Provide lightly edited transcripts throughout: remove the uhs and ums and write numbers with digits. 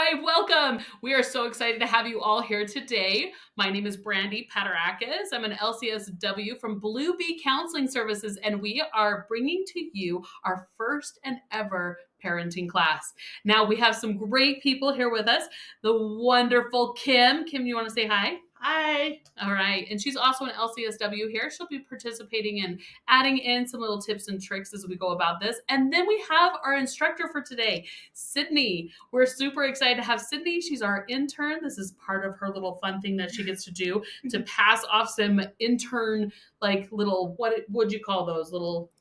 Hi, welcome. We are so excited to have you all here today. My name is Brandy Patarakis. I'm an LCSW from Blue Bee Counseling Services, and we are bringing to you our first and ever parenting class. Now, we have some great people here with us. The wonderful Kim. Kim, you want to say hi? Hi. All right. And she's also an LCSW here. She'll be participating and adding in some little tips and tricks as we go about this. And then we have our instructor for today, Sydney. We're super excited to have Sydney. She's our intern. This is part of her little fun thing that she gets to do to pass off some intern, like little, what would you call those? Little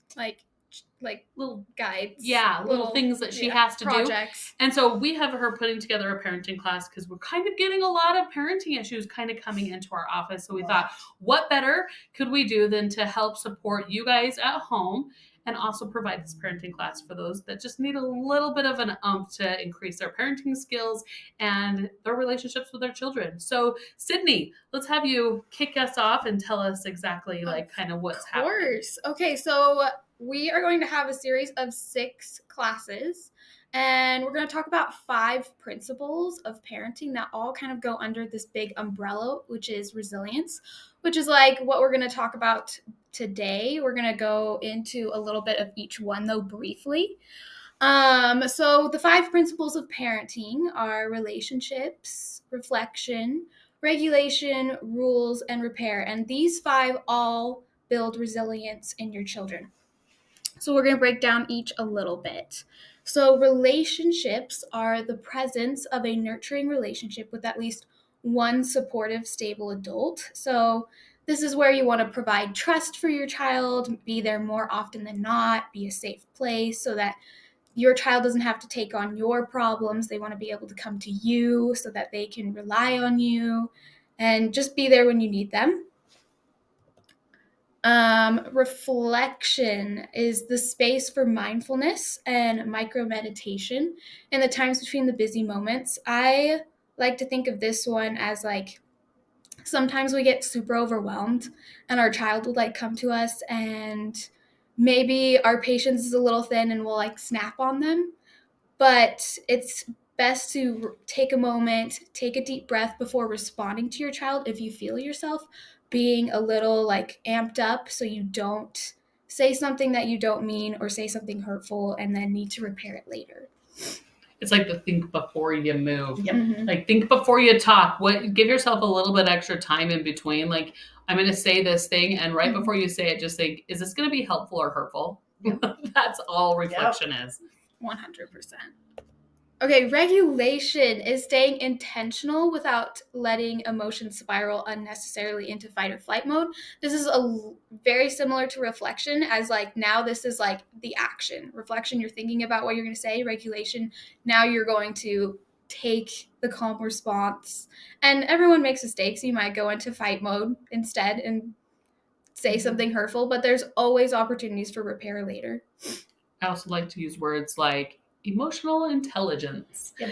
like little guides. Yeah, little things that she has to projects. do. And so we have her putting together a parenting class because we're kind of getting a lot of parenting issues kind of coming into our office. So we thought, what better could we do than to help support you guys at home and also provide this parenting class for those that just need a little bit of an umph to increase their parenting skills and their relationships with their children. So Sydney, let's have you kick us off and tell us exactly like kind of what's happening. Of course. Okay, so we are going to have a series of 6 classes, and we're going to talk about 5 principles of parenting that all kind of go under this big umbrella, which is resilience, which is like what we're going to talk about today. We're going to go into a little bit of each one, though, briefly. So the 5 principles of parenting are relationships, reflection, regulation, rules, and repair. And these 5 all build resilience in your children. So we're going to break down each a little bit. So relationships are the presence of a nurturing relationship with at least one supportive, stable adult. So this is where you want to provide trust for your child, be there more often than not, be a safe place so that your child doesn't have to take on your problems. They want to be able to come to you so that they can rely on you and just be there when you need them. Reflection is the space for mindfulness and micro meditation in the times between the busy moments. I like to think of this one as like sometimes we get super overwhelmed and our child will like come to us and maybe our patience is a little thin and we'll like snap on them. But it's best to take a moment, take a deep breath before responding to your child if you feel yourself being a little like amped up so you don't say something that you don't mean or say something hurtful and then need to repair it later. It's like the think before you move. Yep. Mm-hmm. Like think before you talk. Give yourself a little bit extra time in between. Like I'm going to say this thing, and right before you say it, just think, is this going to be helpful or hurtful? Yep. That's all reflection is. 100%. Okay, regulation is staying intentional without letting emotions spiral unnecessarily into fight or flight mode. This is very similar to reflection, as like now this is like the action. Reflection, you're thinking about what you're going to say. Regulation, now you're going to take the calm response. And everyone makes mistakes. You might go into fight mode instead and say something hurtful, but there's always opportunities for repair later. I also like to use words like emotional intelligence. Yep.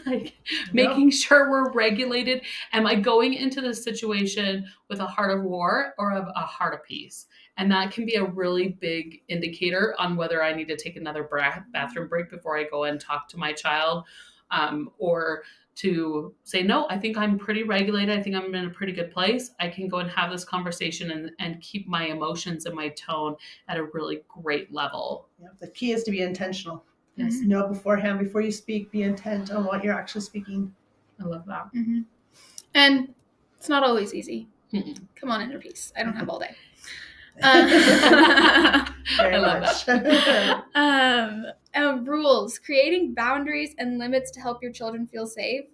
Like making sure we're regulated. Am I going into this situation with a heart of war or of a heart of peace? And that can be a really big indicator on whether I need to take another bathroom break before I go and talk to my child, or to say, no, I think I'm pretty regulated. I think I'm in a pretty good place. I can go and have this conversation and keep my emotions and my tone at a really great level. Yeah, the key is to be intentional. Yes. Mm-hmm. Know beforehand, before you speak, be intent on what you're actually speaking. I love that. Mm-hmm. And it's not always easy. Mm-mm. Come on, inner peace. I don't have all day. I love that. Rules, creating boundaries and limits to help your children feel safe.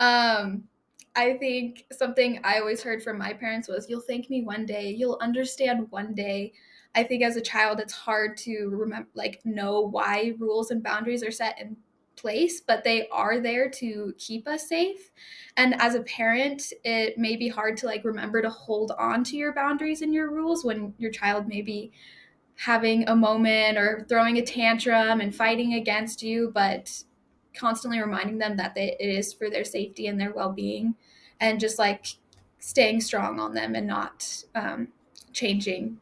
I think something I always heard from my parents was, you'll thank me one day, you'll understand one day. I think as a child, it's hard to remember, like, know why rules and boundaries are set in place, but they are there to keep us safe. And as a parent, it may be hard to like remember to hold on to your boundaries and your rules when your child may be having a moment or throwing a tantrum and fighting against you, but constantly reminding them that it is for their safety and their well-being, and just like staying strong on them and not changing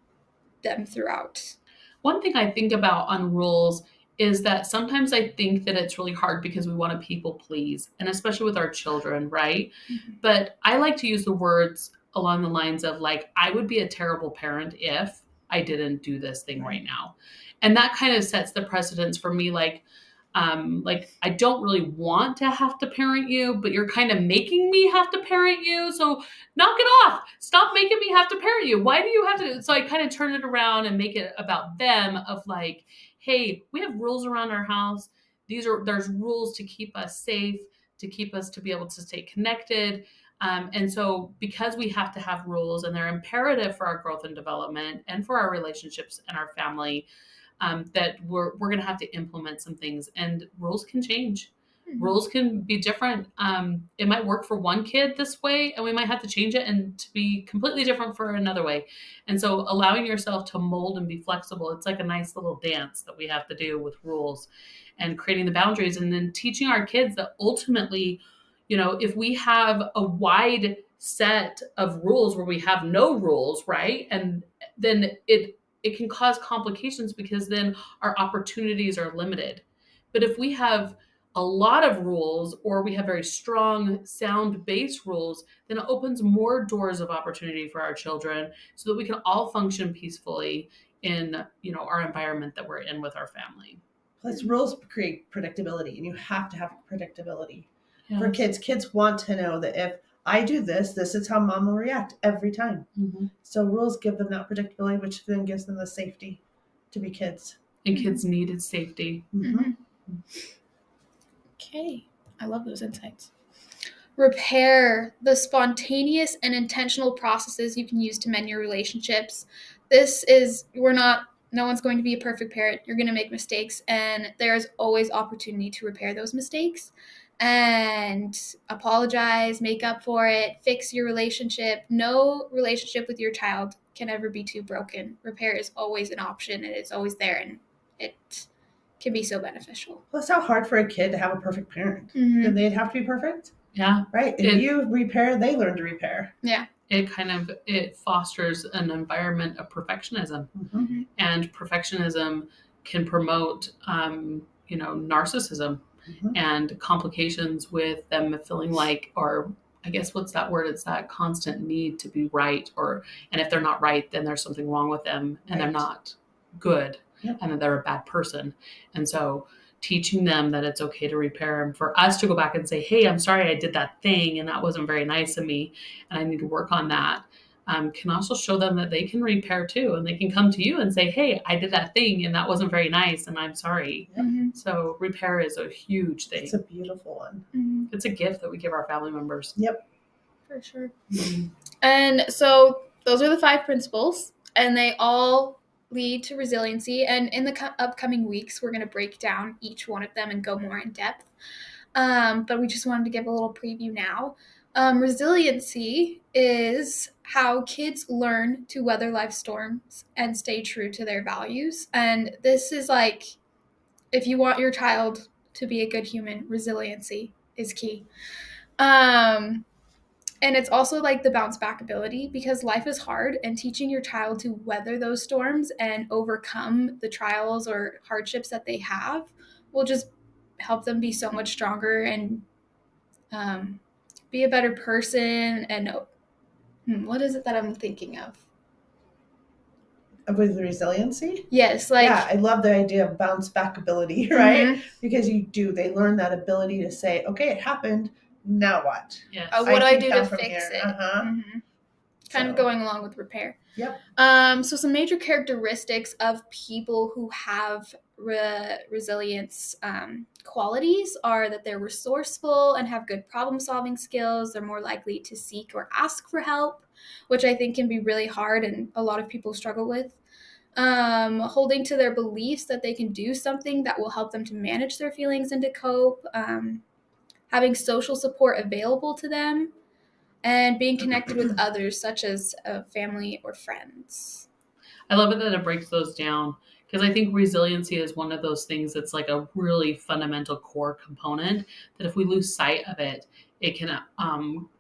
them throughout. One thing I think about on rules is that sometimes I think that it's really hard because we want to people please, and especially with our children, right? Mm-hmm. But I like to use the words along the lines of like, I would be a terrible parent if I didn't do this thing right now. And that kind of sets the precedence for me, like I don't really want to have to parent you, but you're kind of making me have to parent you. So knock it off. Stop making me have to parent you. Why do you have to? So I kind of turn it around and make it about them of like, hey, we have rules around our house. There's rules to keep us safe, to keep us to be able to stay connected. And so because we have to have rules and they're imperative for our growth and development and for our relationships and our family, that we're going to have to implement some things, and rules can change. Mm-hmm. Rules can be different. It might work for one kid this way, and we might have to change it and to be completely different for another way. And so allowing yourself to mold and be flexible, it's like a nice little dance that we have to do with rules and creating the boundaries, and then teaching our kids that ultimately, if we have a wide set of rules where we have no rules, right? And then it can cause complications because then our opportunities are limited. But if we have a lot of rules, or we have very strong sound based rules, then it opens more doors of opportunity for our children so that we can all function peacefully in our environment that we're in with our family. Plus, rules create predictability, and you have to have predictability. Yes. For kids want to know that if I do this is how mom will react every time. Mm-hmm. So rules give them that predictability, which then gives them the safety to be kids. And kids needed safety. Mm-hmm. Okay, I love those insights. Repair, the spontaneous and intentional processes you can use to mend your relationships. No one's going to be a perfect parent. You're going to make mistakes, and there's always opportunity to repair those mistakes and apologize, make up for it, fix your relationship. No relationship with your child can ever be too broken. Repair is always an option, and it's always there, and it can be so beneficial. Plus, how hard for a kid to have a perfect parent. Mm-hmm. Then they'd have to be perfect. Yeah. Right. If you repair, they learn to repair. Yeah. It fosters an environment of perfectionism. Mm-hmm. And perfectionism can promote, narcissism and complications with them feeling like, or I guess what's that word? It's that constant need to be right, and if they're not right, then there's something wrong with them and they're not good and that they're a bad person. And so teaching them that it's okay to repair, and for us to go back and say, hey, I'm sorry I did that thing and that wasn't very nice of me and I need to work on that, can also show them that they can repair too, and they can come to you and say, hey, I did that thing and that wasn't very nice and I'm sorry. Mm-hmm. So repair is a huge thing. It's a beautiful one. Mm-hmm. It's a gift that we give our family members. Yep. For sure. Mm-hmm. And so those are the 5 principles, and they all lead to resiliency. And in the upcoming weeks, we're going to break down each one of them and go more in depth. But we just wanted to give a little preview now. Resiliency is how kids learn to weather life's storms and stay true to their values. And this is like, if you want your child to be a good human, resiliency is key. And it's also like the bounce back ability, because life is hard, and teaching your child to weather those storms and overcome the trials or hardships that they have will just help them be so much stronger and be a better person. And what is it that I'm thinking of? With resiliency? Yes, I love the idea of bounce back ability, right? Mm-hmm. Because they learn that ability to say, okay, it happened, now what? Yes. What do I do to fix it? Mm-hmm. Kind of going along with repair. Yep. So some major characteristics of people who have resilience qualities are that they're resourceful and have good problem-solving skills. They're more likely to seek or ask for help, which I think can be really hard and a lot of people struggle with. Holding to their beliefs that they can do something that will help them to manage their feelings and to cope. Having social support available to them, and being connected with others, such as family or friends. I love it that it breaks those down, Because I think resiliency is one of those things that's like a really fundamental core component that if we lose sight of it, it can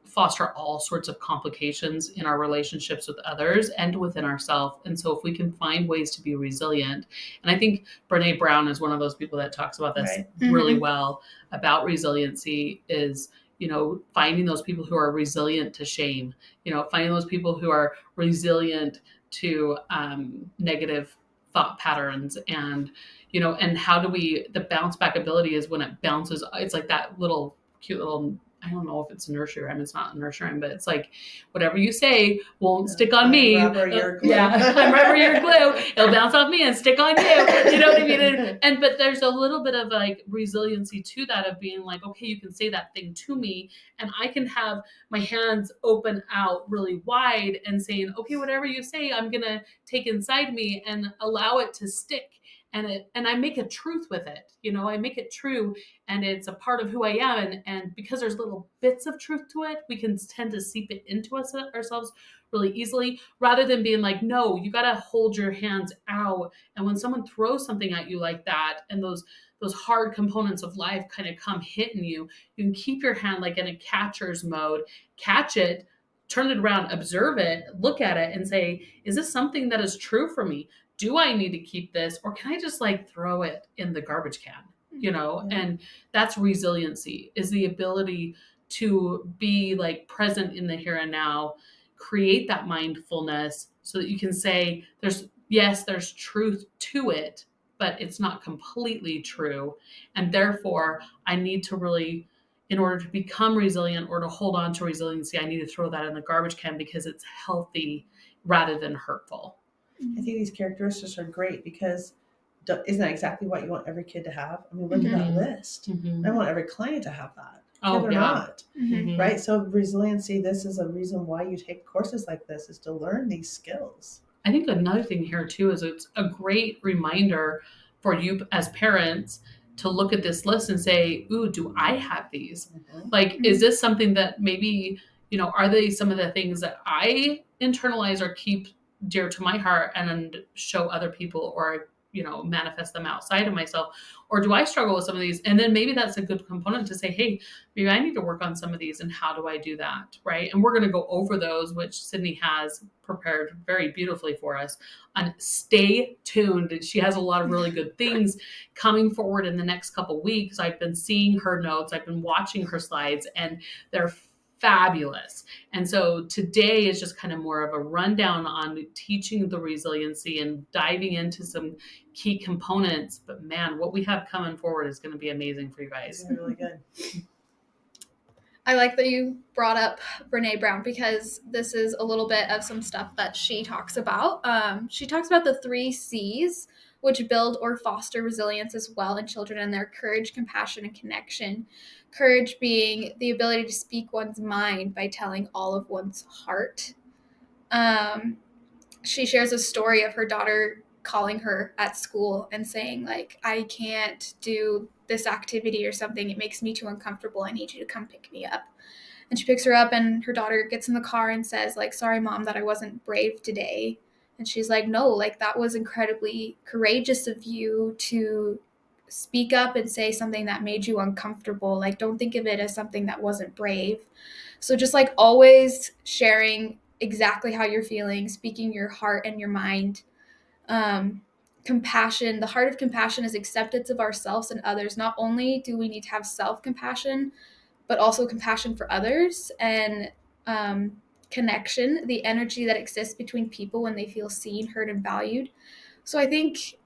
foster all sorts of complications in our relationships with others and within ourselves. And so if we can find ways to be resilient, and I think Brene Brown is one of those people that talks about this really well about resiliency is, finding those people who are resilient to shame, finding those people who are resilient to negative thought patterns. And and how do we, the bounce back ability is when it bounces, it's like that little cute little, I don't know if it's a nursery rhyme. It's not a nursery rhyme, but it's like whatever you say won't stick on me. Rubber, you're glue. Yeah, I'm rubber, you're glue. It'll bounce off me and stick on you. You know what I mean? But there's a little bit of like resiliency to that, of being like, okay, you can say that thing to me, and I can have my hands open out really wide and saying, okay, whatever you say, I'm gonna take inside me and allow it to stick. And I make a truth with it. I make it true, and it's a part of who I am. And because there's little bits of truth to it, we can tend to seep it into ourselves really easily, rather than being like, no, you got to hold your hands out. And when someone throws something at you like that, and those hard components of life kind of come hitting you, you can keep your hand like in a catcher's mode, catch it, turn it around, observe it, look at it, and say, is this something that is true for me? Do I need to keep this, or can I just like throw it in the garbage can? And that's resiliency, is the ability to be like present in the here and now, create that mindfulness so that you can say, there's truth to it, but it's not completely true. And therefore I need to really, in order to become resilient or to hold on to resiliency, I need to throw that in the garbage can because it's healthy rather than hurtful. I think these characteristics are great because isn't that exactly what you want every kid to have? I mean, look at that list. I want every client to have that. Or not, right? So resiliency, this is a reason why you take courses like this, is to learn these skills. I think another thing here too is it's a great reminder for you as parents to look at this list and say, ooh, do I have these? Like, is this something that maybe, are they some of the things that I internalize or keep dear to my heart and show other people, or manifest them outside of myself? Or do I struggle with some of these? And then maybe that's a good component to say, hey, maybe I need to work on some of these, and how do I do that? Right. And we're going to go over those, which Sydney has prepared very beautifully for us. And stay tuned. She has a lot of really good things coming forward in the next couple weeks. I've been seeing her notes. I've been watching her slides, and they're fabulous. And so today is just kind of more of a rundown on teaching the resiliency and diving into some key components. But man, what we have coming forward is going to be amazing for you guys. It's really good. I like that you brought up Brene Brown, because this is a little bit of some stuff that she talks about. She talks about the 3 C's, which build or foster resilience as well in children, and their courage, compassion, and connection. Courage being the ability to speak one's mind by telling all of one's heart. She shares a story of her daughter calling her at school and saying, like, I can't do this activity or something. It makes me too uncomfortable. I need you to come pick me up. And she picks her up, and her daughter gets in the car and says, like, sorry, Mom, that I wasn't brave today. And she's like, no, like, that was incredibly courageous of you to speak up and say something that made you uncomfortable. Like, don't think of it as something that wasn't brave. So just like always sharing exactly how you're feeling, speaking your heart and your mind. Compassion, the heart of compassion is acceptance of ourselves and others. Not only do we need to have self-compassion, but also compassion for others. And connection, the energy that exists between people when they feel seen, heard, and valued. So I think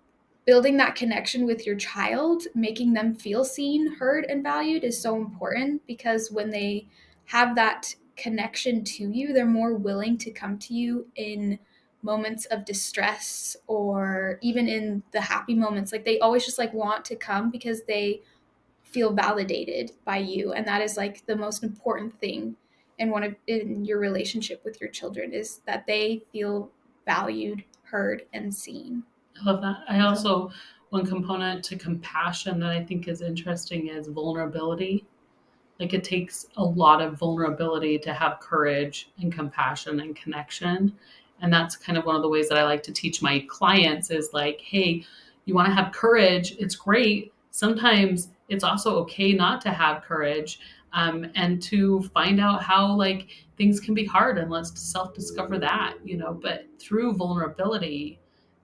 building that connection with your child, making them feel seen, heard, and valued is so important, because when they have that connection to you, they're more willing to come to you in moments of distress, or even in the happy moments. Like, they always just like want to come because they feel validated by you. And that is like the most important thing in your relationship with your children, is that they feel valued, heard, and seen. I love that. I also, one component to compassion that I think is interesting is vulnerability. Like, it takes a lot of vulnerability to have courage and compassion and connection. And that's kind of one of the ways that I like to teach my clients is like, hey, you want to have courage. It's great. Sometimes it's also okay not to have courage, and to find out how like things can be hard, and let's self-discover that, but through vulnerability,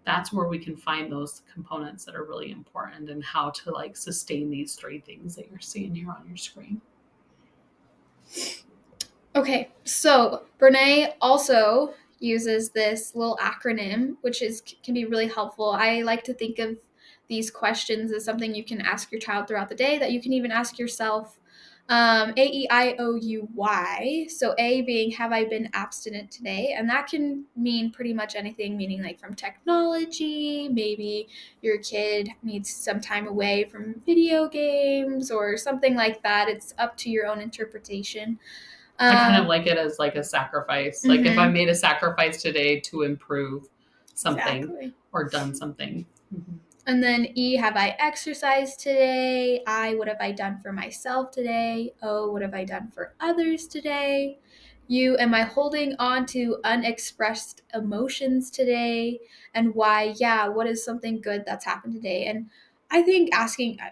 that's where we can find those components that are really important and how to like sustain these three things that you're seeing here on your screen. Okay, so Brene also uses this little acronym, which can be really helpful. I like to think of these questions as something you can ask your child throughout the day that you can even ask yourself. AEIOUY. So A being, have I been abstinent today? And that can mean pretty much anything, meaning like from technology, maybe your kid needs some time away from video games or something like that. It's up to your own interpretation. I kind of like it as like a sacrifice. Like if I made a sacrifice today to improve something or done something. Mm-hmm. And then E, have I exercised today? I, what have I done for myself today? O, what have I done for others today? U, am I holding on to unexpressed emotions today? And Y, yeah, what is something good that's happened today? And I think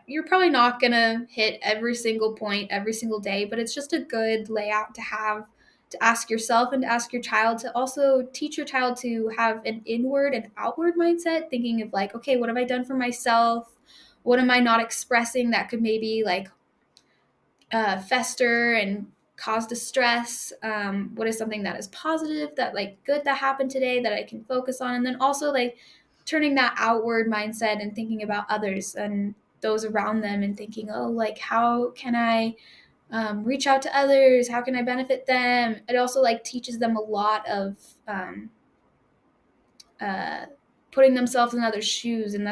you're probably not going to hit every single point every single day, but it's just a good layout to have, to ask yourself and to ask your child, to also teach your child to have an inward and outward mindset, thinking of like, okay, what have I done for myself? What am I not expressing that could maybe like fester and cause distress? What is something that is positive, that like good that happened today that I can focus on? And then also like turning that outward mindset and thinking about others and those around them and thinking, oh, like how can I reach out to others? How can I benefit them? It also like teaches them a lot of putting themselves in others' shoes. And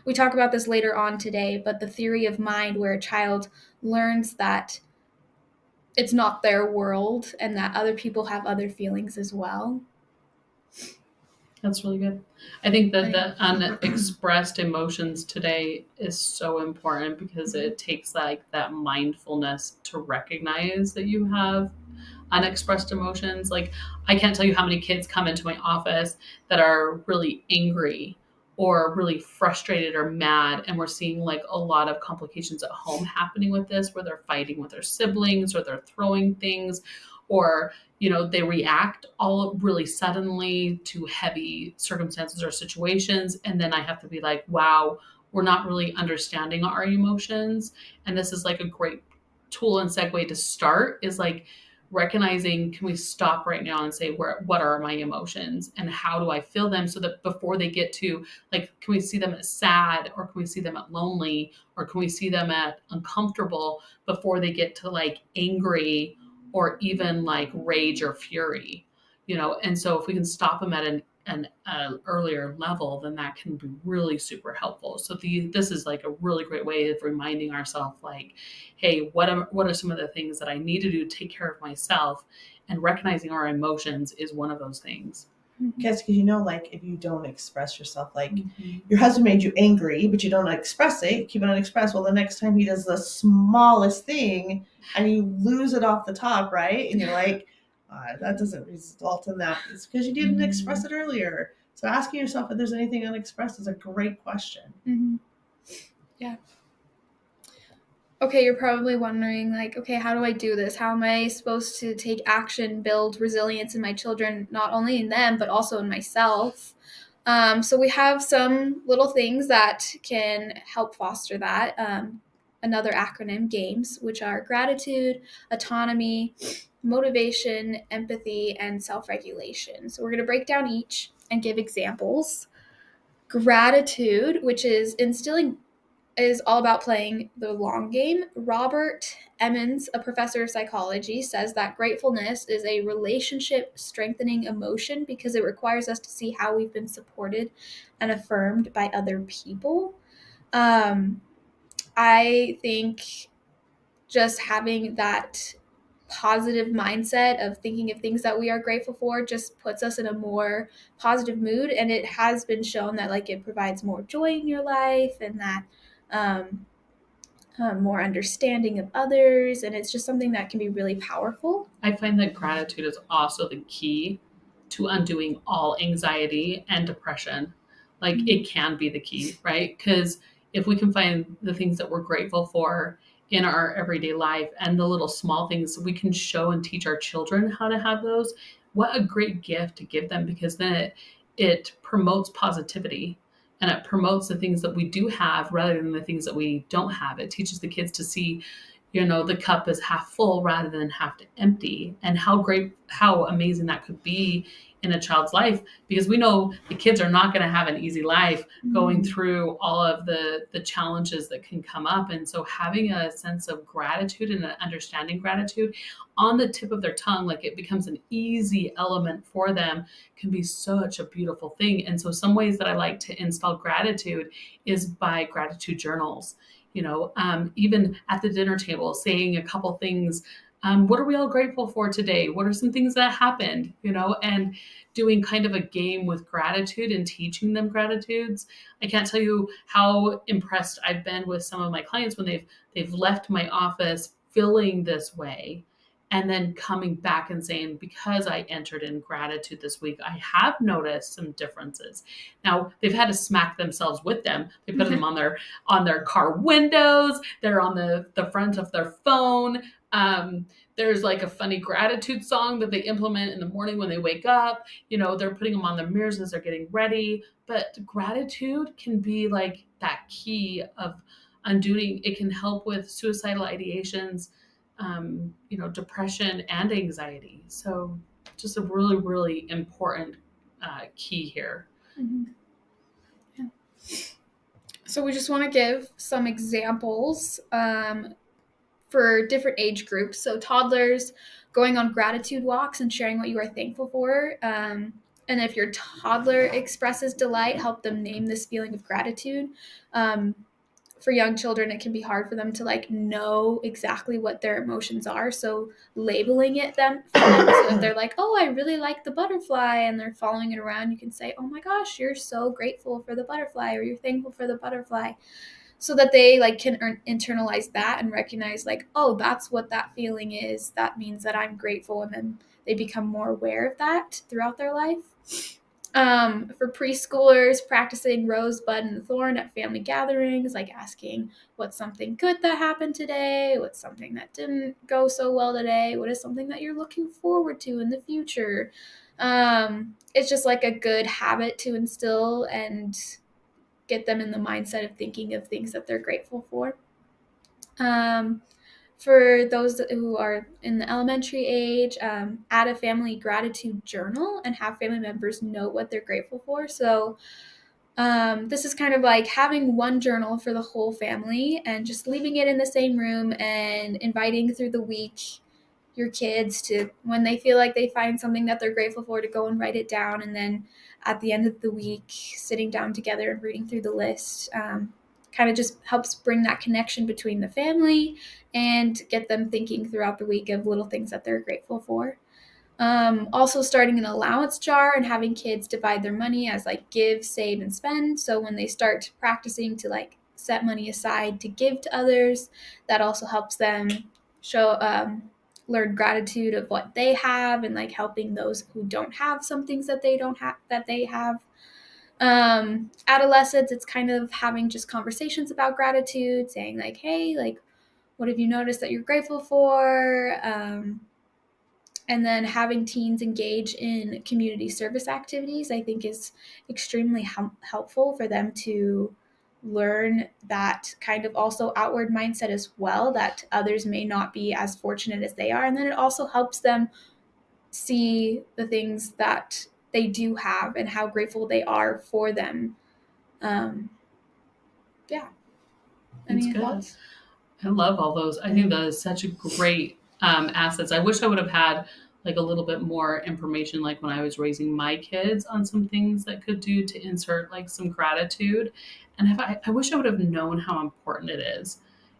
we talk about this later on today, but the theory of mind, where a child learns that it's not their world and that other people have other feelings as well. That's really good. I think that the unexpressed emotions today is so important because it takes like that mindfulness to recognize that you have unexpressed emotions. Like I can't tell you how many kids come into my office that are really angry or really frustrated or mad, and we're seeing like a lot of complications at home happening with this, where they're fighting with their siblings or they're throwing things, or they react all really suddenly to heavy circumstances or situations, and then I have to be like, wow, we're not really understanding our emotions. And this is like a great tool and segue to start, is like recognizing, can we stop right now and say, what are my emotions and how do I feel them, so that before they get to like, can we see them as sad, or can we see them at lonely, or can we see them at uncomfortable before they get to like angry or even like rage or fury, and so if we can stop them at an earlier level, then that can be really super helpful. So this is like a really great way of reminding ourselves, like, hey, what are some of the things that I need to do to take care of myself? And recognizing our emotions is one of those things. Because like if you don't express yourself, like your husband made you angry, but you don't express it, you keep it unexpressed. Well, the next time he does the smallest thing and you lose it off the top, right? And you're like, that doesn't result in that. It's because you didn't express it earlier. So asking yourself if there's anything unexpressed is a great question. Mm-hmm. Yeah. Okay, you're probably wondering, like, okay, how do I do this? How am I supposed to take action, build resilience in my children, not only in them, but also in myself? So we have some little things that can help foster that. Another acronym, GAMES, which are gratitude, autonomy, motivation, empathy, and self-regulation. So we're going to break down each and give examples. Gratitude, which is all about playing the long game. Robert Emmons, a professor of psychology, says that gratefulness is a relationship strengthening emotion because it requires us to see how we've been supported and affirmed by other people. I think just having that positive mindset of thinking of things that we are grateful for just puts us in a more positive mood, and it has been shown that like it provides more joy in your life, and that more understanding of others, and it's just something that can be really powerful. I find that gratitude is also the key to undoing all anxiety and depression. Like it can be the key, right? Because if we can find the things that we're grateful for in our everyday life and the little small things, we can show and teach our children how to have those. What a great gift to give them, because then it promotes positivity and it promotes the things that we do have rather than the things that we don't have. It teaches the kids to see, the cup is half full rather than half empty, and how amazing that could be in a child's life, because we know the kids are not going to have an easy life going through all of the challenges that can come up. And so having a sense of gratitude and understanding gratitude on the tip of their tongue, like it becomes an easy element for them, can be such a beautiful thing. And so some ways that I like to install gratitude is by gratitude journals. Even at the dinner table, saying a couple things. What are we all grateful for today? What are some things that happened? And doing kind of a game with gratitude and teaching them gratitudes. I can't tell you how impressed I've been with some of my clients when they've left my office feeling this way, and then coming back and saying, because I entered in gratitude this week, I have noticed some differences. Now they've had to smack themselves with them. They put them on their car windows. They're on the front of their phone. There's like a funny gratitude song that they implement in the morning when they wake up. They're putting them on their mirrors as they're getting ready. But gratitude can be like that key of undoing. It can help with suicidal ideations, depression and anxiety. So just a really, really important key here. Mm-hmm. Yeah. So we just want to give some examples for different age groups. So toddlers, going on gratitude walks and sharing what you are thankful for. And if your toddler expresses delight, help them name this feeling of gratitude. For young children, it can be hard for them to know exactly what their emotions are. So labeling it them for them. So if they're like, oh, I really like the butterfly, and they're following it around, you can say, oh my gosh, you're so grateful for the butterfly, or you're thankful for the butterfly. So that they can internalize that and recognize oh, that's what that feeling is. That means that I'm grateful. And then they become more aware of that throughout their life. For preschoolers, practicing rosebud and thorn at family gatherings, asking what's something good that happened today, what's something that didn't go so well today, what is something that you're looking forward to in the future. It's just a good habit to instill and get them in the mindset of thinking of things that they're grateful for. For those who are in the elementary age, add a family gratitude journal and have family members note what they're grateful for. So this is kind of like having one journal for the whole family and just leaving it in the same room and inviting through the week your kids to, when they feel like they find something that they're grateful for, to go and write it down. And then at the end of the week, sitting down together and reading through the list kind of just helps bring that connection between the family and get them thinking throughout the week of little things that they're grateful for. Also starting an allowance jar and having kids divide their money as give, save, and spend. So when they start practicing to set money aside to give to others, that also helps them learn gratitude of what they have and helping those who don't have some things that they don't have that they have. Adolescents, it's kind of having just conversations about gratitude, saying hey, what have you noticed that you're grateful for? And then having teens engage in community service activities, I think, is extremely helpful for them to learn that kind of also outward mindset as well, that others may not be as fortunate as they are. And then it also helps them see the things that they do have and how grateful they are for them. Yeah. Any thoughts? I love all those. I think that is such a great assets. I wish I would have had a little bit more information, when I was raising my kids, on some things that could do to insert some gratitude. And I wish I would have known how important it is,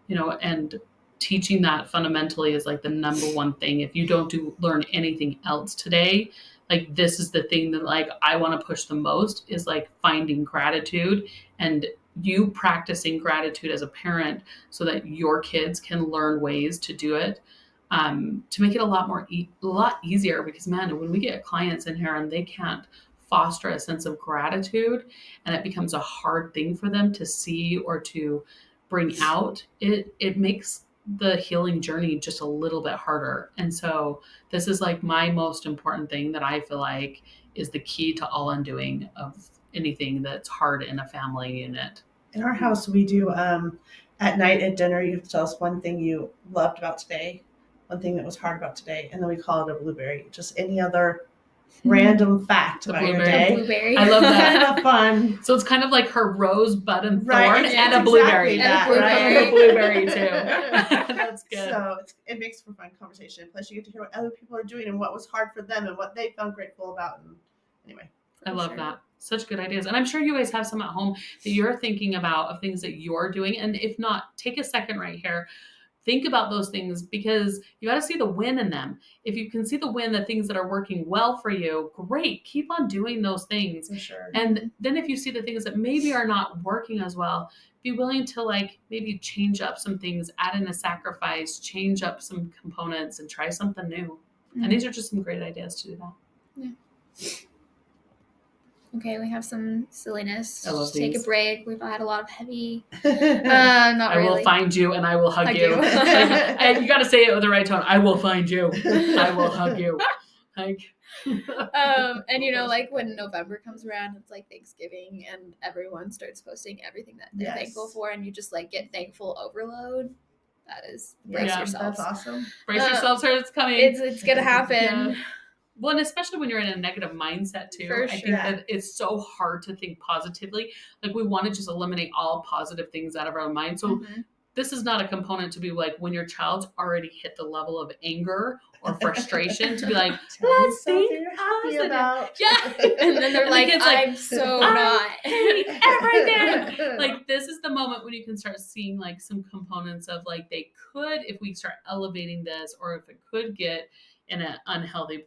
and teaching that fundamentally is the number one thing. If you don't learn anything else today, this is the thing that I want to push the most, is finding gratitude and you practicing gratitude as a parent so that your kids can learn ways to do it. to make it a lot easier, because man, when we get clients in here and they can't foster a sense of gratitude, and it becomes a hard thing for them to see or to bring out, it makes the healing journey just a little bit harder. And so this is like my most important thing that I feel like is the key to all undoing of anything that's hard in a family unit. In our house, we do at night at dinner, you have to tell us one thing you loved about today, one thing that was hard about today, and then we call it a blueberry. Just any other random fact about your day. A blueberry. I love that. Kind of fun. So it's kind of like her rose, bud, and Right, thorn, it's and a exactly blueberry. that, And a right? And a blueberry too. That's good. So it makes for fun conversation. Plus, you get to hear what other people are doing and what was hard for them and what they felt grateful about. And anyway, I love that. Such good ideas. And I'm sure you guys have some at home that you're thinking about of things that you're doing. And if not, take a second right here. Think about those things, because you got to see the win in them. If you can see the win, the things that are working well for you, great. Keep on doing those things. for sure. And then if you see the things that maybe are not working as well, be willing to like maybe change up some things, add in a sacrifice, change up some components, and try something new. And these are just some great ideas to do that. Yeah. Okay, we have some silliness. I love Just take these. a break. We've had a lot of heavy. Not I really. will find you and I will hug you. you. And you got to say it with the right tone. I will find you. I will hug you. Like. And you know, like when November comes around, it's like Thanksgiving, and everyone starts posting everything that they're thankful for, and you just like get thankful overload. That is brace yourselves. That's awesome. Brace yourselves, or it's coming. It's gonna happen. Yeah. Well, and especially when you're in a negative mindset too. For I think that it's so hard to think positively. Like we want to just eliminate all positive things out of our mind. So this is not a component to be like when your child's already hit the level of anger or frustration to be like, let's think positive. Yeah. And then they're like, I'm so not. Hate everything. Like this is the moment when you can start seeing like some components of like they could, if we start elevating this, or if it could get in an unhealthy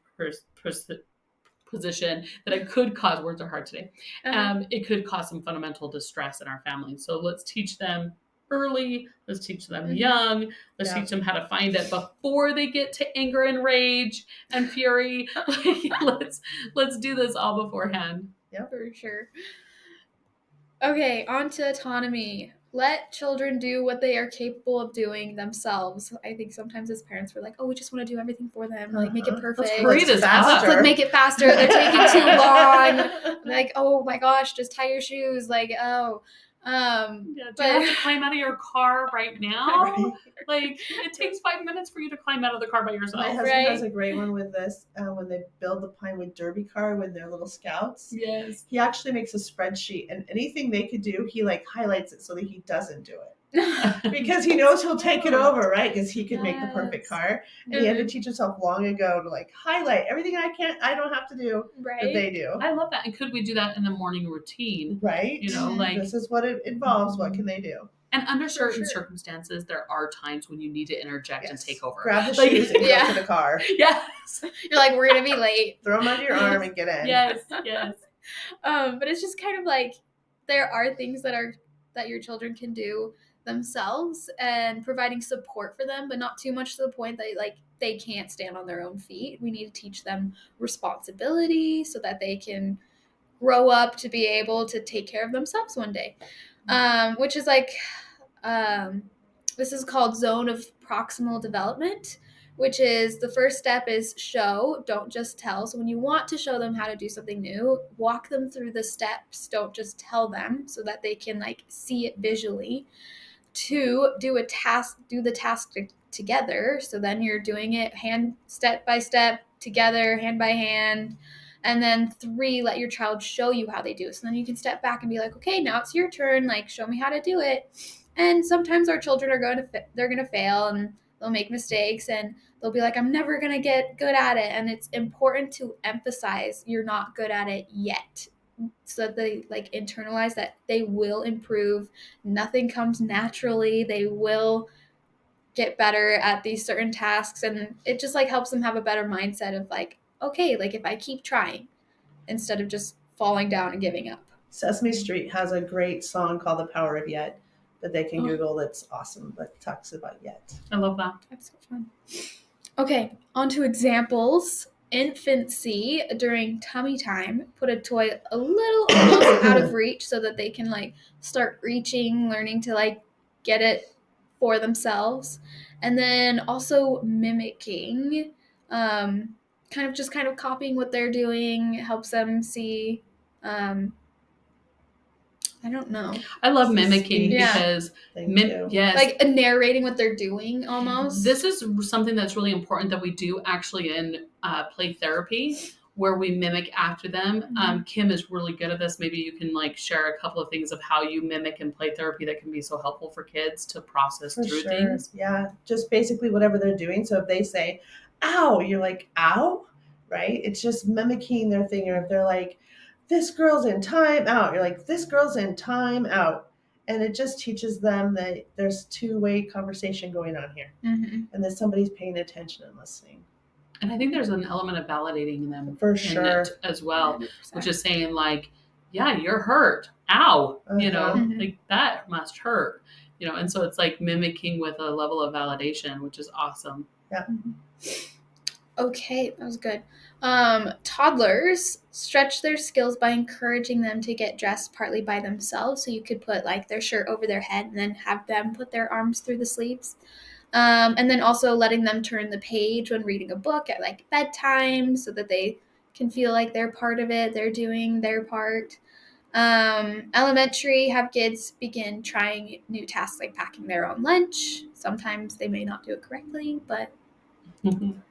position, that it could cause, words are hard today, it could cause some fundamental distress in our family. So let's teach them early, let's teach them young, let's teach them how to find it before they get to anger and rage and fury. Like, let's do this all beforehand. Yeah, for sure. Okay, on to autonomy. Let children do what they are capable of doing themselves. I think sometimes as parents we're like, oh, we just want to do everything for them, like make it perfect. Let's hurry this up. Like make it faster. They're taking too long. Like, oh my gosh, just tie your shoes. Like, oh. Do you have to climb out of your car right now? Right. Like it takes 5 minutes for you to climb out of the car by yourself. My husband has a great one with this. When they build the Pinewood Derby car when they're little scouts, he actually makes a spreadsheet, and anything they could do, he like highlights it so that he doesn't do it. Because he knows he'll take it over, right? Because he could make the perfect car. And he had to teach himself long ago to like highlight everything I don't have to do that they do. I love that. And could we do that in the morning routine? Right. You know, like this is what it involves. What can they do? And under certain circumstances, there are times when you need to interject and take over. Grab the shoes and go to the car. Yes. You're like, we're going to be late. Throw them under your arm and get in. Yes. But it's just kind of like there are things that your children can do themselves, and providing support for them, but not too much to the point that like they can't stand on their own feet. We need to teach them responsibility so that they can grow up to be able to take care of themselves one day. Which is like this is called zone of proximal development, which is the first step is show, don't just tell. So when you want to show them how to do something new, walk them through the steps, don't just tell them, so that they can like see it visually. 2, do the task together. So then you're doing it step by step together, hand by hand. And then 3, let your child show you how they do it. So then you can step back and be like, okay, now it's your turn. Like, show me how to do it. And sometimes our children are going to fail, and they'll make mistakes, and they'll be like, I'm never going to get good at it. And it's important to emphasize you're not good at it yet, so that they like internalize that they will improve. Nothing comes naturally. They will get better at these certain tasks. And it just like helps them have a better mindset of like, okay, like if I keep trying instead of just falling down and giving up. Sesame Street has a great song called The Power of Yet that they can Google. That's awesome. That talks about yet. I love that. That's so fun. Okay, on to examples. Infancy, during tummy time, put a toy a little almost out of reach so that they can like start reaching, learning to like get it for themselves. And then also mimicking, kind of copying what they're doing helps them see. I don't know. I love mimicking because yes, like narrating what they're doing almost. This is something that's really important that we do actually in play therapy, where we mimic after them. Kim is really good at this. Maybe you can like share a couple of things of how you mimic in play therapy that can be so helpful for kids to process through things. Yeah, just basically whatever they're doing. So if they say, ow, you're like, ow, right? It's just mimicking their thing. Or if they're like, this girl's in time out, you're like, this girl's in time out. And it just teaches them that there's two-way conversation going on here, and that somebody's paying attention and listening. And I think there's an element of validating them for in sure it as well, 100%. which is saying like, yeah, you're hurt. Ow, you know, like that must hurt, you know. And so it's like mimicking with a level of validation, which is awesome. Yeah. Okay, that was good. Toddlers stretch their skills by encouraging them to get dressed partly by themselves. So you could put like their shirt over their head and then have them put their arms through the sleeves. And then also letting them turn the page when reading a book at like bedtime so that they can feel like they're part of it, they're doing their part. Elementary, have kids begin trying new tasks like packing their own lunch. Sometimes they may not do it correctly, but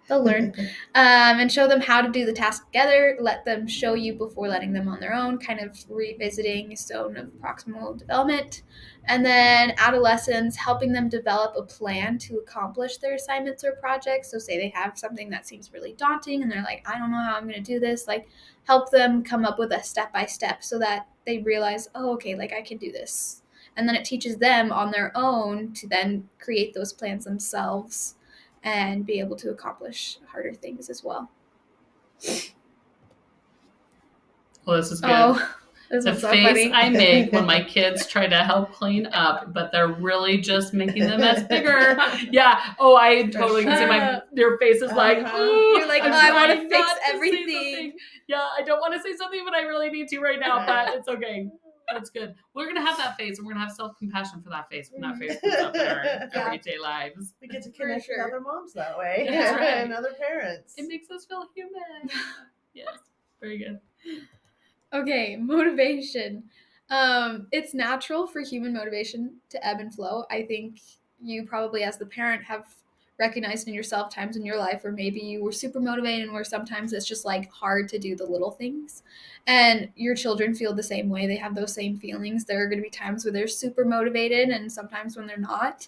they'll learn. And show them how to do the task together. Let them show you before letting them on their own, kind of revisiting zone of proximal development. And then adolescents, helping them develop a plan to accomplish their assignments or projects. So say they have something that seems really daunting and they're like, I don't know how I'm going to do this. Like help them come up with a step-by-step so that they realize, oh, okay, like I can do this. And then it teaches them on their own to then create those plans themselves and be able to accomplish harder things as well. Well, this is good. Oh, this the is so face funny. I make when my kids try to help clean up, but they're really just making the mess bigger. Yeah. Oh, I totally can see your face is like, you're like, I want to fix everything. Yeah, I don't want to say something, but I really need to right now, but it's okay. That's good. We're going to have that face, and we're going to have self-compassion for that face when that face comes up in our everyday lives. We get to connect with other moms that way, right. And other parents. It makes us feel human. Yes, very good. Okay, motivation. It's natural for human motivation to ebb and flow. I think you probably, as the parent, have recognized in yourself times in your life where maybe you were super motivated and where sometimes it's just like hard to do the little things. And your children feel the same way. They have those same feelings. There are going to be times where they're super motivated and sometimes when they're not.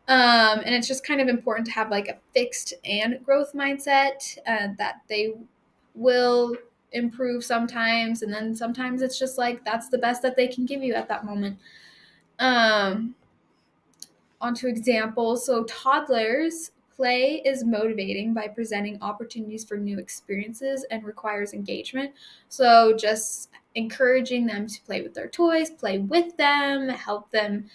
And it's just kind of important to have like a fixed and growth mindset that they will improve sometimes, and then sometimes it's just like that's the best that they can give you at that moment. Onto examples. So toddlers, play is motivating by presenting opportunities for new experiences and requires engagement. So just encouraging them to play with their toys, play with them, help them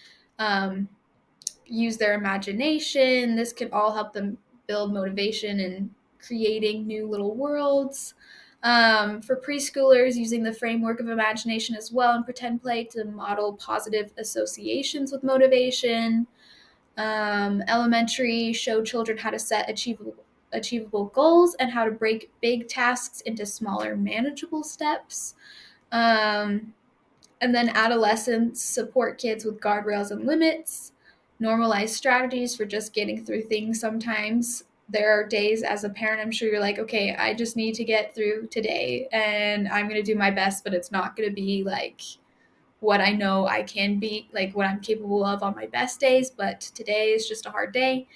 use their imagination. This can all help them build motivation and creating new little worlds. For preschoolers, using the framework of imagination as well and pretend play to model positive associations with motivation. Elementary, show children how to set achievable goals and how to break big tasks into smaller, manageable steps. And then adolescents, support kids with guardrails and limits. Normalize strategies for just getting through things sometimes. There are days as a parent, I'm sure you're like, okay, I just need to get through today and I'm going to do my best, but it's not going to be like what I know I can be, like what I'm capable of on my best days, but today is just a hard day.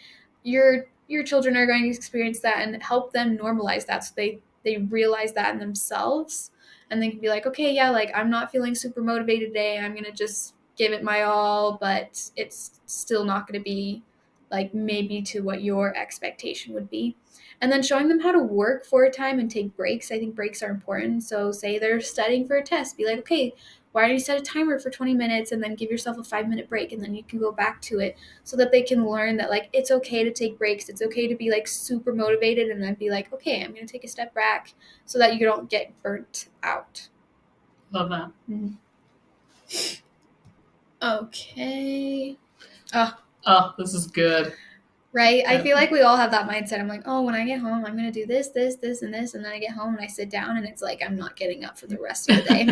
Your children are going to experience that and help them normalize that so they realize that in themselves and they can be like, okay, yeah, like I'm not feeling super motivated today. I'm going to just give it my all, but it's still not going to be like maybe to what your expectation would be. And then showing them how to work for a time and take breaks. I think breaks are important. So say they're studying for a test, be like, okay, why don't you set a timer for 20 minutes and then give yourself a 5-minute break and then you can go back to it, so that they can learn that like it's okay to take breaks. It's okay to be like super motivated and then be like, okay, I'm going to take a step back, so that you don't get burnt out. Love that. Okay. Oh, this is good. Right? I feel like we all have that mindset. I'm like, oh, when I get home, I'm going to do this, this, this, and this. And then I get home and I sit down and it's like, I'm not getting up for the rest of the day.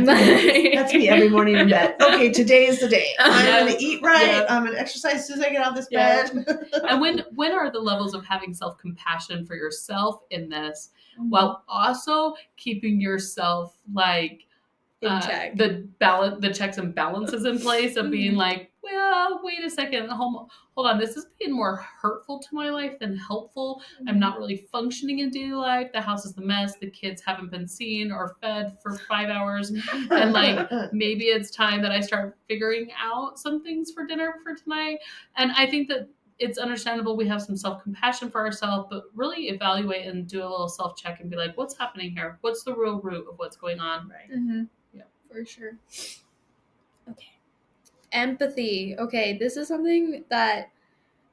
That's me every morning in bed. Okay, today is the day. I'm going to eat right. Yeah. I'm going to exercise as soon as I get out of this bed. And when are the levels of having self-compassion for yourself in this, while also keeping yourself like in check. The checks and balances in place of being like, well, wait a second, hold on, this is being more hurtful to my life than helpful. I'm not really functioning in daily life. The house is a mess. The kids haven't been seen or fed for 5 hours. And like, maybe it's time that I start figuring out some things for dinner for tonight. And I think that it's understandable we have some self-compassion for ourselves, but really evaluate and do a little self-check and be like, what's happening here? What's the real root of what's going on? Right. Yeah, for sure. Okay. Empathy. Okay, this is something that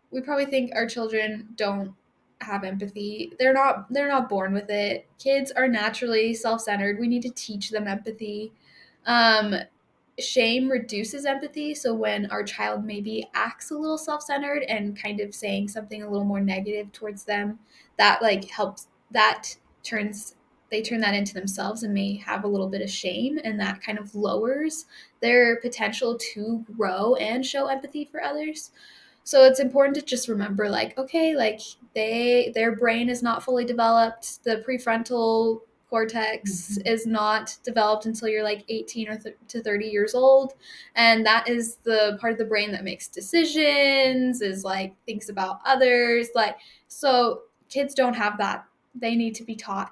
we probably think our children don't have empathy. They're not born with it. Kids are naturally self-centered. We need to teach them empathy. Shame reduces empathy, so when our child maybe acts a little self-centered and kind of saying something a little more negative towards them, that like helps, that they turn that into themselves and may have a little bit of shame, and that kind of lowers their potential to grow and show empathy for others. So it's important to just remember, like, okay, like their brain is not fully developed. The prefrontal cortex is not developed until you're like 18 or to 30 years old, and that is the part of the brain that makes decisions, is like thinks about others. Like, so kids don't have that. They need to be taught.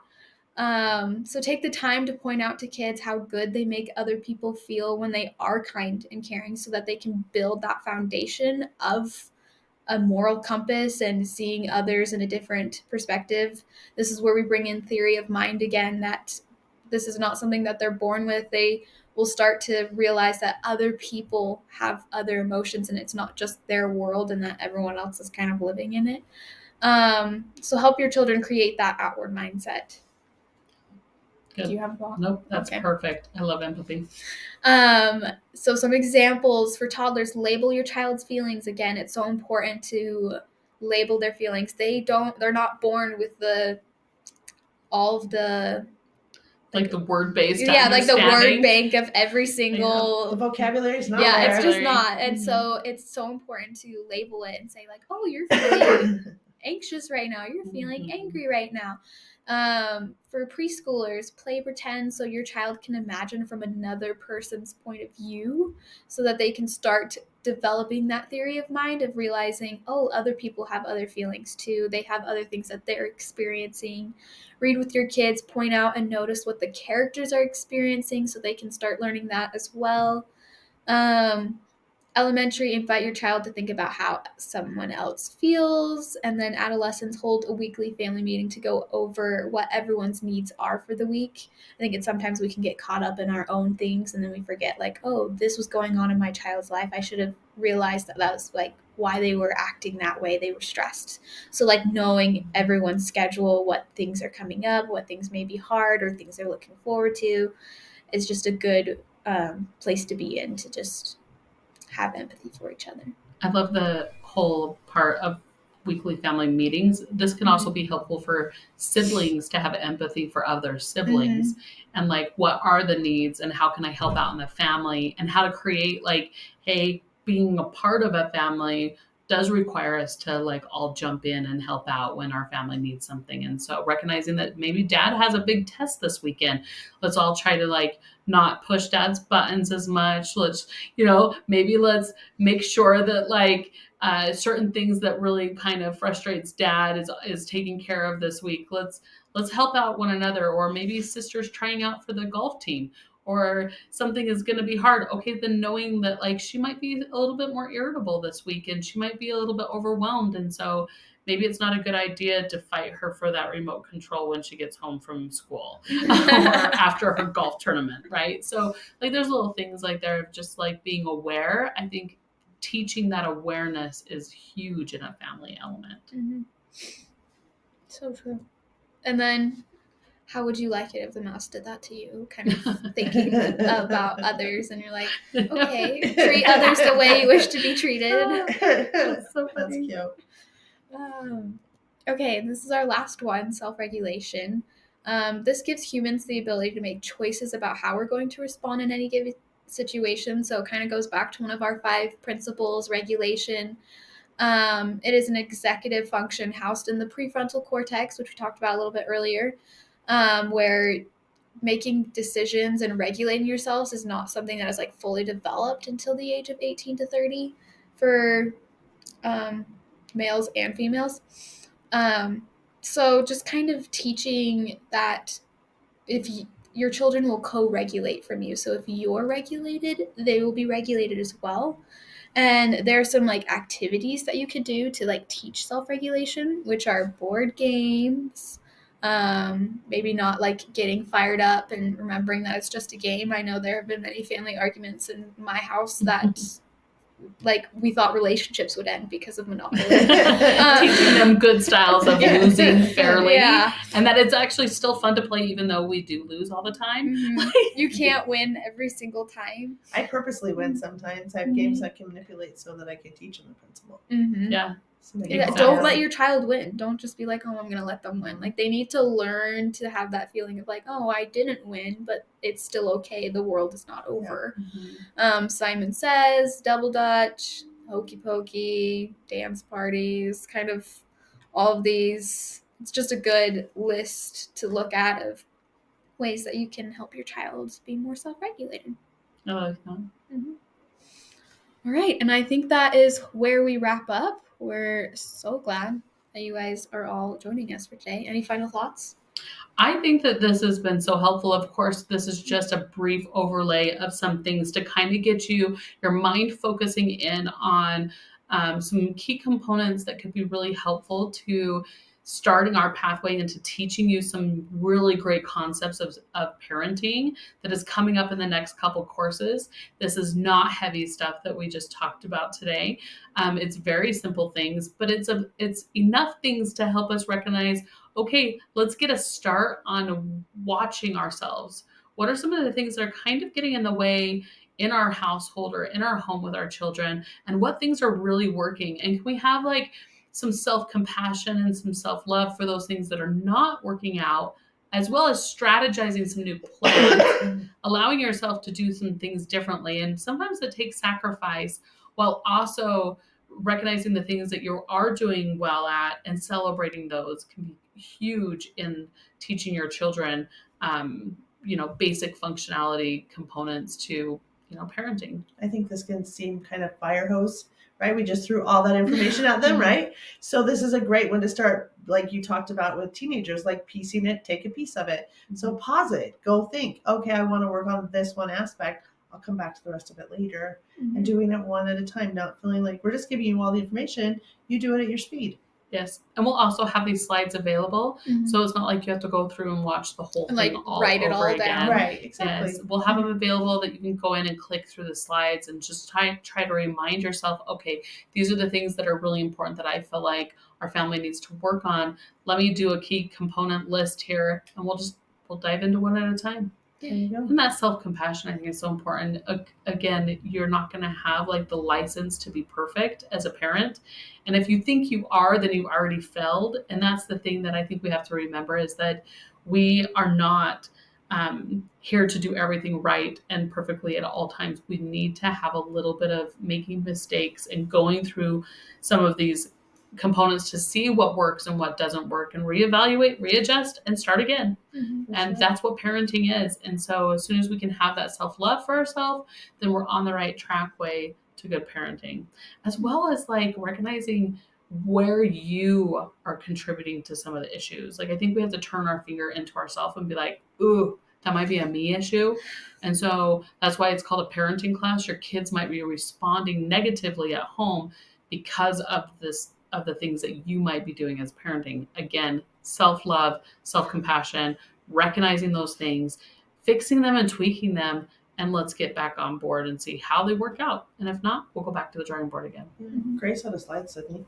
So take the time to point out to kids how good they make other people feel when they are kind and caring, so that they can build that foundation of a moral compass and seeing others in a different perspective. This is where we bring in theory of mind again, that this is not something that they're born with. They will start to realize that other people have other emotions and it's not just their world, and that everyone else is kind of living in it. So help your children create that outward mindset. Good. Do you have a thought? Nope, that's perfect. I love empathy. So some examples for toddlers: label your child's feelings. Again, it's so important to label their feelings. They're not born with all of the like the word based. Yeah, like the word bank of every single the vocabulary is not there. It's just not. And so it's so important to label it and say like, oh, you're feeling anxious right now. You're feeling angry right now. For preschoolers, play pretend, so your child can imagine from another person's point of view, so that they can start developing that theory of mind of realizing, oh, other people have other feelings too. They have other things that they're experiencing. Read with your kids, point out and notice what the characters are experiencing, so they can start learning that as well. Elementary, invite your child to think about how someone else feels. And then adolescents, hold a weekly family meeting to go over what everyone's needs are for the week. I think sometimes we can get caught up in our own things and then we forget like, oh, this was going on in my child's life. I should have realized that was like why they were acting that way. They were stressed. So like knowing everyone's schedule, what things are coming up, what things may be hard or things they're looking forward to, is just a good place to be in, to just have empathy for each other. I love the whole part of weekly family meetings. This can also be helpful for siblings to have empathy for other siblings and like what are the needs and how can I help out in the family, and how to create like, hey, being a part of a family does require us to like all jump in and help out when our family needs something. And so recognizing that maybe dad has a big test this weekend, let's all try to like not push dad's buttons as much. Let's make sure that like certain things that really kind of frustrates dad is taken care of this week. Let's help out one another. Or maybe sister's trying out for the golf team, or something is going to be hard. Okay, then knowing that like she might be a little bit more irritable this week and she might be a little bit overwhelmed. And so maybe it's not a good idea to fight her for that remote control when she gets home from school or after her golf tournament, right? So like there's little things like there of just like being aware. I think teaching that awareness is huge in a family element. Mm-hmm. So true. And then how would you like it if the mouse did that to you? Kind of thinking about others, and you're like, okay, treat others the way you wish to be treated. That's so funny. That's cute. Okay, this is our last one, self-regulation. This gives humans the ability to make choices about how we're going to respond in any given situation. So it kind of goes back to one of our 5 principles, regulation. It is an executive function housed in the prefrontal cortex, which we talked about a little bit earlier, where making decisions and regulating yourselves is not something that is like fully developed until the age of 18 to 30 for males and females. So just kind of teaching that if your children will co-regulate from you. So if you're regulated, they will be regulated as well. And there are some like activities that you could do to like teach self-regulation, which are board games. Maybe not like getting fired up and remembering that it's just a game. I know there have been many family arguments in my house that like we thought relationships would end because of Monopoly. Teaching them good styles of losing fairly. Yeah. And that it's actually still fun to play even though we do lose all the time. Mm-hmm. You can't win every single time. I purposely win sometimes. I have games I can manipulate so that I can teach them the principle. Mm-hmm. Yeah. Don't let your child win. Don't just be like, oh, I'm going to let them win. Like, they need to learn to have that feeling of like, oh, I didn't win, but it's still okay. The world is not over. Yeah. Simon Says, Double Dutch, Hokey Pokey, dance parties, kind of all of these. It's just a good list to look at of ways that you can help your child be more self-regulated. I like that. Mm-hmm. All right. And I think that is where we wrap up. We're so glad that you guys are all joining us for today. Any final thoughts? I think that this has been so helpful. Of course, this is just a brief overlay of some things to kind of get your mind focusing in on some key components that could be really helpful to starting our pathway into teaching you some really great concepts of parenting that is coming up in the next couple courses. This is not heavy stuff that we just talked about today. It's very simple things, but it's enough things to help us recognize, okay, let's get a start on watching ourselves. What are some of the things that are kind of getting in the way in our household or in our home with our children, and what things are really working? And can we have like some self-compassion and some self-love for those things that are not working out, as well as strategizing some new plans, allowing yourself to do some things differently. And sometimes it takes sacrifice while also recognizing the things that you are doing well at and celebrating those can be huge in teaching your children, basic functionality components to, parenting. I think this can seem kind of fire hose, right? We just threw all that information at them, right? So this is a great one to start, like you talked about with teenagers, like piecing it, take a piece of it. So pause it, go think, okay, I want to work on this one aspect. I'll come back to the rest of it later. And doing it one at a time, not feeling like we're just giving you all the information. You do it at your speed. Yes. And we'll also have these slides available. So it's not like you have to go through and watch the whole thing all write it over all again. down. Right, exactly. Yes. We'll have them available that you can go in and click through the slides and just try to remind yourself, okay, these are the things that are really important that I feel like our family needs to work on. Let me do a key component list here, and we'll dive into one at a time. There you go. And that self-compassion, I think, is so important. Again, you're not going to have like the license to be perfect as a parent. And if you think you are, then you've already failed. And that's the thing that I think we have to remember, is that we are not here to do everything right and perfectly at all times. We need to have a little bit of making mistakes and going through some of these components to see what works and what doesn't work, and reevaluate, readjust, and start again. And that's what parenting is. And so as soon as we can have that self-love for ourselves, then we're on the right trackway to good parenting, as well as like recognizing where you are contributing to some of the issues. Like, I think we have to turn our finger into ourselves and be like, ooh, that might be a me issue. And so that's why it's called a parenting class. Your kids might be responding negatively at home because of this of the things that you might be doing as parenting. Again, self-love, self-compassion, recognizing those things, fixing them and tweaking them, and let's get back on board and see how they work out. And if not, we'll go back to the drawing board again. Great set of slides, Sydney.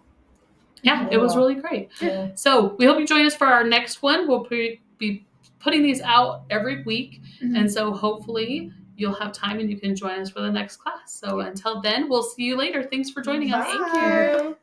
Yeah, it was really great. Yeah. So we hope you join us for our next one. We'll be putting these out every week. And so hopefully you'll have time and you can join us for the next class. So until then, we'll see you later. Thanks for joining us. Thank you.